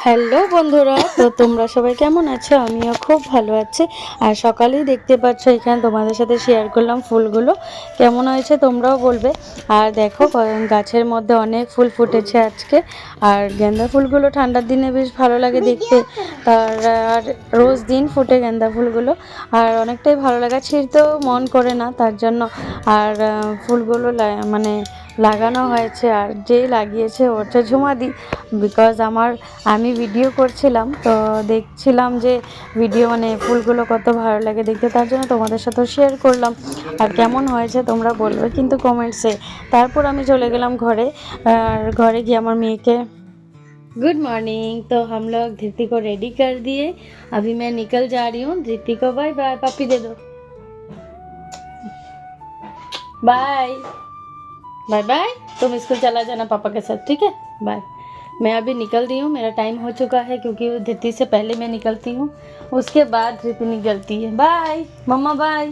Hello বন্ধুরা, তো তোমরা সবাই কেমন আছো? আমিও খুব ভালো আছি। আর সকালেই দেখতে পাচ্ছ এখানে তোমাদের সাথে শেয়ার করলাম ফুলগুলো কেমন হয়েছে তোমরাও বলবে। আর দেখো গাছের মধ্যে অনেক ফুল ফুটেছে আজকে। আর গেঁদা ফুলগুলো ঠান্ডার দিনে বেশ ভালো লাগে দেখতে। তার আর রোজ দিন ফুটে গেঁদা ফুলগুলো, আর অনেকটাই ভালো লাগে, ছিঁড়তেও মন করে না তার জন্য। আর ফুলগুলো মানে লাগানো হয়েছে, আর যেই লাগিয়েছে ওটা ঝুমাদি। বিকজ আমি ভিডিও করছিলাম, তো দেখছিলাম যে ভিডিও মানে ফুলগুলো কত ভালো লাগে দেখতে, তার জন্য তোমাদের সাথেও শেয়ার করলাম। আর কেমন হয়েছে তোমরা বলবে কিন্তু কমেন্টসে। তারপর আমি চলে গেলাম ঘরে। আর ঘরে গিয়ে আমার मेके गुड मॉर्निंग। तो हम लोग धृति को रेडी कर दिए। अभी मैं निकल जा रही हूँ। धृति को बाय बाय, पापी दे दो, बाय बाय बाय। तुम स्कूल चला जाना पापा के साथ, ठीक है? बाय। मैं अभी निकल रही हूँ, मेरा टाइम हो चुका है, क्योंकि धृति से पहले मैं निकलती हूँ, उसके बाद धृति निकलती है। बाय मम्मा, बाय।